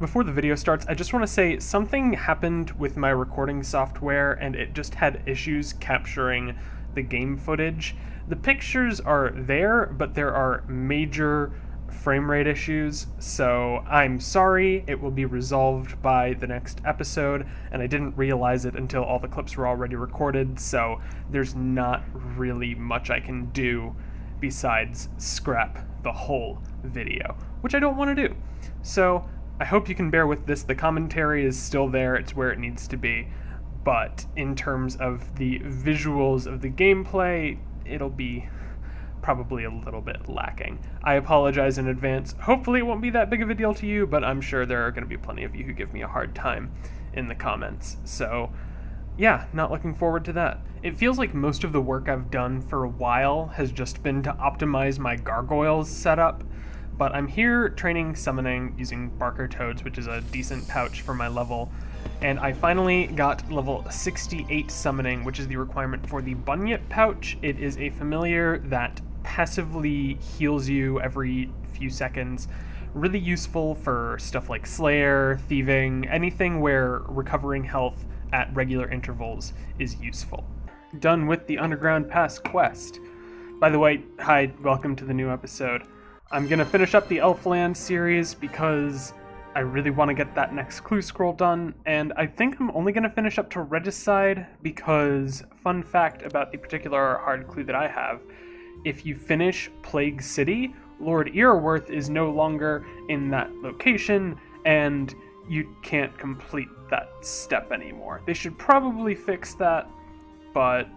Before the video starts, I just want to say something happened with my recording software and it just had issues capturing the game footage. The pictures are there, but there are major frame rate issues, so I'm sorry. It will be resolved by the next episode, and I didn't realize it until all the clips were already recorded, so there's not really much I can do besides scrap the whole video, which I don't want to do. So I hope you can bear with this. The commentary is still there, it's where it needs to be, but in terms of the visuals of the gameplay, it'll be probably a little bit lacking. I apologize in advance. Hopefully it won't be that big of a deal to you, but I'm sure there are going to be plenty of you who give me a hard time in the comments. So yeah, not looking forward to that. It feels like most of the work I've done for a while has just been to optimize my gargoyles setup, but I'm here training summoning using Barker Toads, which is a decent pouch for my level, and I finally got level 68 summoning, which is the requirement for the Bunyip pouch. It is a familiar that passively heals you every few seconds. Really useful for stuff like Slayer, thieving, anything where recovering health at regular intervals is useful. Done with the Underground Pass quest. By the way, hi, welcome to the new episode. I'm gonna finish up the Elfland series because I really want to get that next clue scroll done, and I think I'm only gonna finish up to Regicide because, fun fact about the particular hard clue that I have, if you finish Plague City, Lord Earworth is no longer in that location, and you can't complete that step anymore. They should probably fix that, but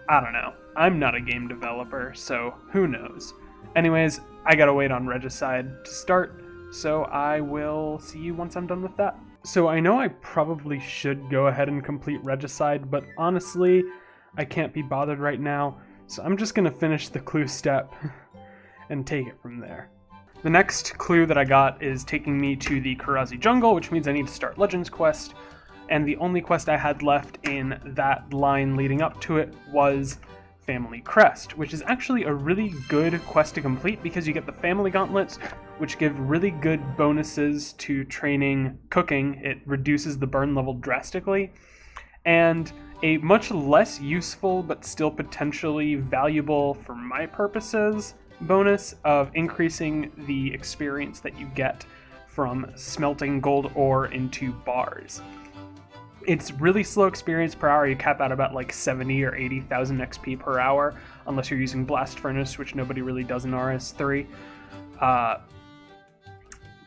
I don't know. I'm not a game developer, so who knows. Anyways, I gotta wait on Regicide to start, so I will see you once I'm done with that. So I know I probably should go ahead and complete Regicide, but honestly, I can't be bothered right now, so I'm just gonna finish the clue step and take it from there. The next clue that I got is taking me to the Karazi Jungle, which means I need to start Legends Quest, and the only quest I had left in that line leading up to it was Family Crest, which is actually a really good quest to complete because you get the Family Gauntlets, which give really good bonuses to training cooking. It reduces the burn level drastically, and a much less useful but still potentially valuable for my purposes bonus of increasing the experience that you get from smelting gold ore into bars. It's really slow experience per hour. You cap out about like 70 or 80,000 XP per hour, unless you're using Blast Furnace, which nobody really does in RS3.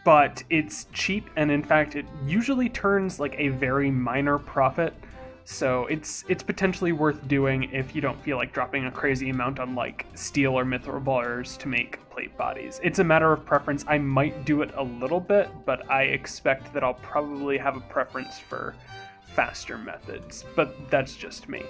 But it's cheap, and in fact, it usually turns like a very minor profit. So it's potentially worth doing if you don't feel like dropping a crazy amount on like steel or mithril bars to make plate bodies. It's a matter of preference. I might do it a little bit, but I expect that I'll probably have a preference for faster methods, but that's just me.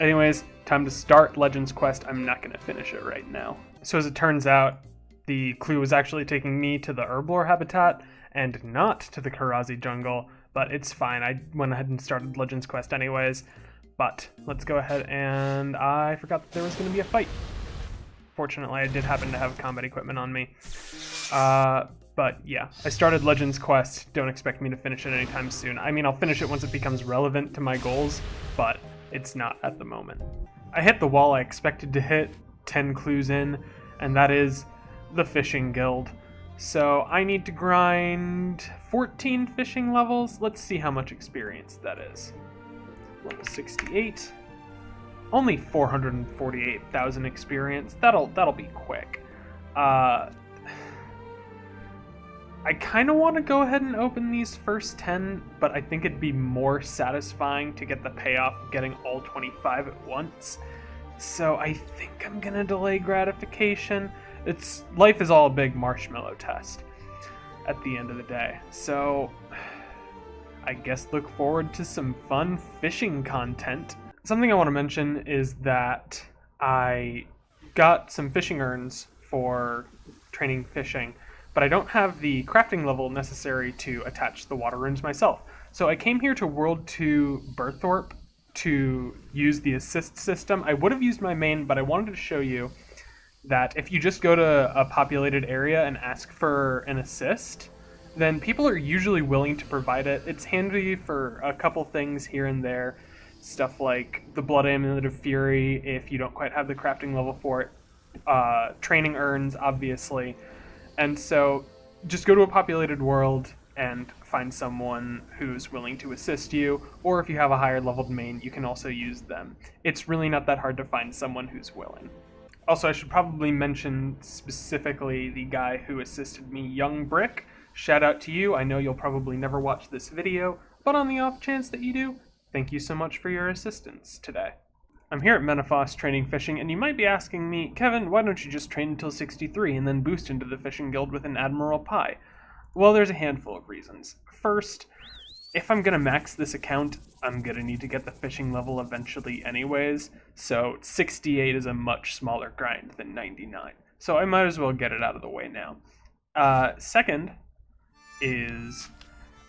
Anyways, time to start Legends Quest. I'm not going to finish it right now. So as it turns out, the clue was actually taking me to the Herblore habitat and not to the Karazi Jungle, but it's fine. I went ahead and started Legends Quest anyways, but let's go ahead, and I forgot that there was going to be a fight. Fortunately, I did happen to have combat equipment on me. But yeah, I started Legends Quest. Don't expect me to finish it anytime soon. I mean, I'll finish it once it becomes relevant to my goals, but it's not at the moment. I hit the wall I expected to hit 10 clues in, and that is the Fishing Guild. So I need to grind 14 fishing levels. Let's see how much experience that is. Level 68. Only 448,000 experience. That'll be quick. I kind of want to go ahead and open these first 10, but I think it'd be more satisfying to get the payoff of getting all 25 at once. So I think I'm gonna delay gratification. Life is all a big marshmallow test at the end of the day. So I guess look forward to some fun fishing content. Something I want to mention is that I got some fishing urns for training fishing, but I don't have the crafting level necessary to attach the water runes myself. So I came here to World 2 Burthorpe to use the assist system. I would have used my main, but I wanted to show you that if you just go to a populated area and ask for an assist, then people are usually willing to provide it. It's handy for a couple things here and there, stuff like the Blood Amulet of Fury if you don't quite have the crafting level for it, training urns, obviously. And so just go to a populated world and find someone who's willing to assist you, or if you have a higher leveled main, you can also use them. It's really not that hard to find someone who's willing. Also, I should probably mention specifically the guy who assisted me, Young Brick. Shout out to you. I know you'll probably never watch this video, but on the off chance that you do, thank you so much for your assistance today. I'm here at Menafos training fishing, and you might be asking me, Kevin, why don't you just train until 63 and then boost into the fishing guild with an Admiral Pie? Well, there's a handful of reasons. First, if I'm going to max this account, I'm going to need to get the fishing level eventually anyways, so 68 is a much smaller grind than 99. So I might as well get it out of the way now. Second is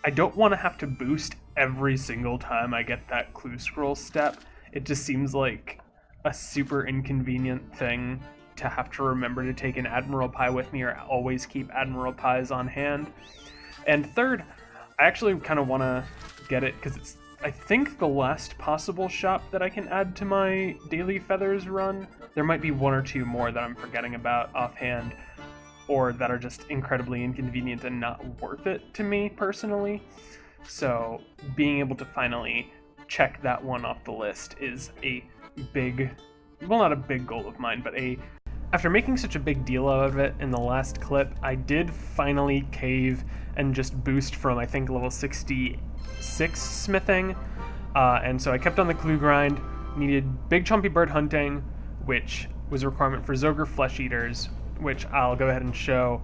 I don't want to have to boost every single time I get that clue scroll step. It just seems like a super inconvenient thing to have to remember to take an Admiral Pie with me or always keep Admiral Pies on hand. And third, I actually kind of want to get it because it's, I think, the last possible shop that I can add to my Daily Feathers run. There might be one or two more that I'm forgetting about offhand, or that are just incredibly inconvenient and not worth it to me personally. So being able to finally check that one off the list is a big, well, not a big goal of mine, but after making such a big deal out of it in the last clip, I did finally cave and just boost from, I think, level 66 smithing. And so I kept on the clue grind, needed Big Chompy Bird hunting, which was a requirement for Zogre Flesh Eaters, which I'll go ahead and show.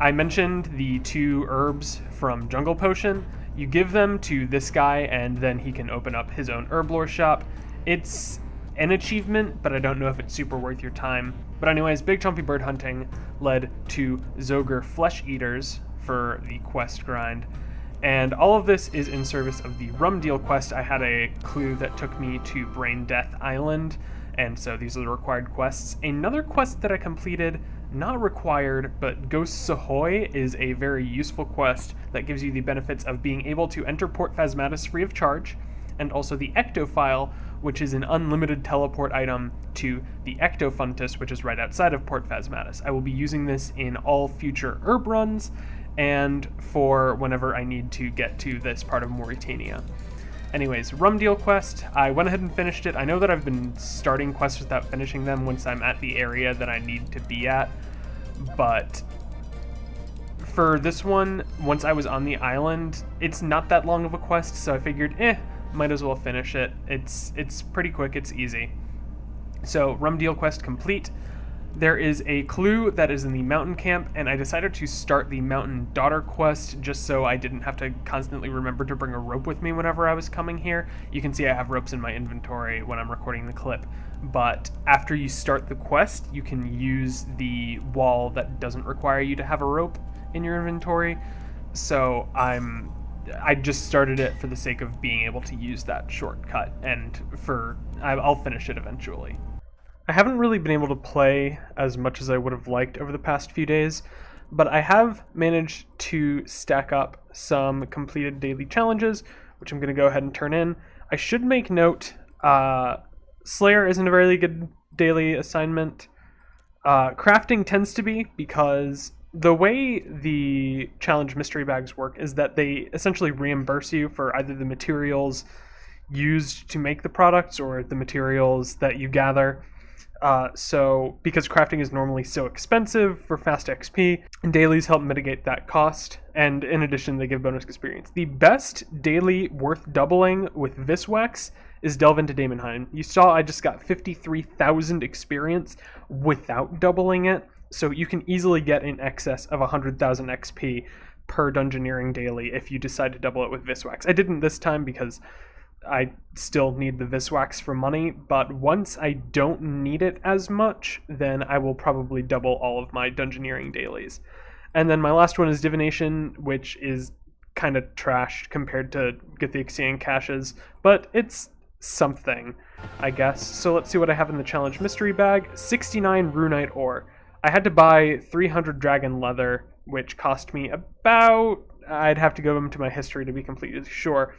I mentioned the 2 herbs from Jungle Potion. You give them to this guy, and then he can open up his own herblore shop. It's an achievement, but I don't know if it's super worth your time. But anyways, Big Chompy Bird hunting led to Zogre Flesh Eaters for the quest grind. And all of this is in service of the Rum Deal quest. I had a clue that took me to Brain Death Island, and so these are the required quests. Another quest that I completed, not required, but Ghosts Ahoy, is a very useful quest that gives you the benefits of being able to enter Port Phasmatis free of charge, and also the Ectophile, which is an unlimited teleport item to the Ectofuntus, which is right outside of Port Phasmatis. I will be using this in all future herb runs, and for whenever I need to get to this part of Mauritania. Anyways, Rum Deal quest, I went ahead and finished it. I know that I've been starting quests without finishing them once I'm at the area that I need to be at, but for this one, once I was on the island, it's not that long of a quest, so I figured, might as well finish it. It's pretty quick, it's easy. So, Rum Deal quest complete. There is a clue that is in the mountain camp, and I decided to start the Mountain Daughter quest just so I didn't have to constantly remember to bring a rope with me whenever I was coming here. You can see I have ropes in my inventory when I'm recording the clip, but after you start the quest, you can use the wall that doesn't require you to have a rope in your inventory. So I just started it for the sake of being able to use that shortcut, and I'll finish it eventually. I haven't really been able to play as much as I would have liked over the past few days, but I have managed to stack up some completed daily challenges, which I'm going to go ahead and turn in. I should make note, Slayer isn't a very good daily assignment. Crafting tends to be, because the way the challenge mystery bags work is that they essentially reimburse you for either the materials used to make the products or the materials that you gather. So because crafting is normally so expensive for fast XP, dailies help mitigate that cost, and in addition they give bonus experience. The best daily worth doubling with Viswex is Delve into Daemonheim. You saw I just got 53,000 experience without doubling it, so you can easily get in excess of 100,000 XP per Dungeoneering daily if you decide to double it with Viswex. I didn't this time because I still need the Viswex for money, but once I don't need it as much, then I will probably double all of my Dungeoneering dailies. And then my last one is Divination, which is kind of trash compared to Gothixian caches, but it's something, I guess. So let's see what I have in the challenge mystery bag. 69 Runite ore. I had to buy 300 dragon leather which cost me about, I'd have to go into my history to be completely sure,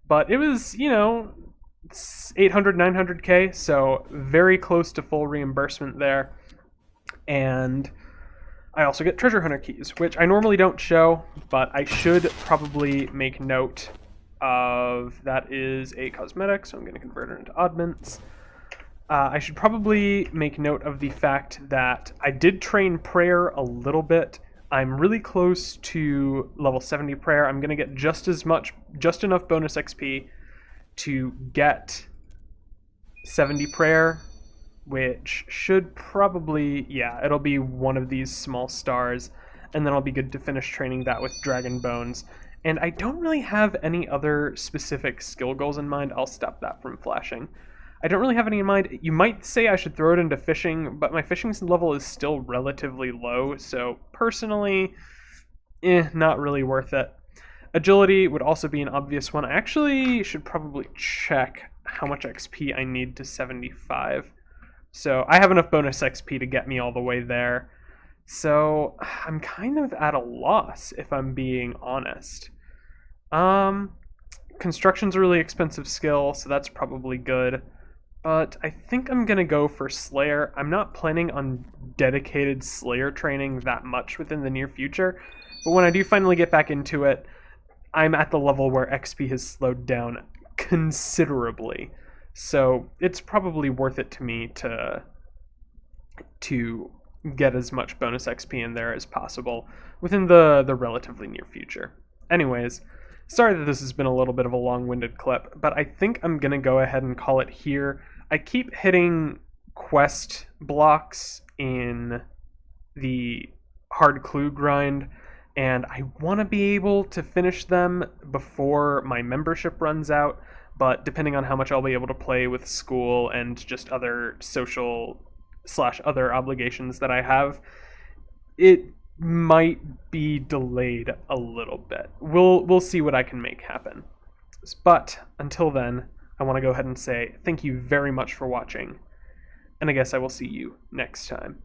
but it was, 800, 900K, so very close to full reimbursement there. And I also get treasure hunter keys, which I normally don't show, but I should probably make note of. That is a cosmetic, so I'm going to convert it into oddments. I should probably make note of the fact that I did train prayer a little bit. I'm really close to level 70 prayer. I'm going to get just enough bonus XP to get 70 prayer, which should probably, it'll be one of these small stars, and then I'll be good to finish training that with dragon bones. And I don't really have any other specific skill goals in mind. I'll stop that from flashing. I don't really have any in mind. You might say I should throw it into fishing, but my fishing level is still relatively low, so personally, not really worth it. Agility would also be an obvious one. I actually should probably check how much XP I need to 75. So I have enough bonus XP to get me all the way there. So I'm kind of at a loss, if I'm being honest. Construction's a really expensive skill, so that's probably good. But I think I'm going to go for Slayer. I'm not planning on dedicated Slayer training that much within the near future. But when I do finally get back into it, I'm at the level where XP has slowed down considerably. So it's probably worth it to me to get as much bonus XP in there as possible within the relatively near future. Anyways, sorry that this has been a little bit of a long-winded clip, but I think I'm going to go ahead and call it here. I keep hitting quest blocks in the hard clue grind, and I want to be able to finish them before my membership runs out, but depending on how much I'll be able to play with school and just other social / other obligations that I have, it might be delayed a little bit. We'll see what I can make happen. But until then, I want to go ahead and say thank you very much for watching, and I guess I will see you next time.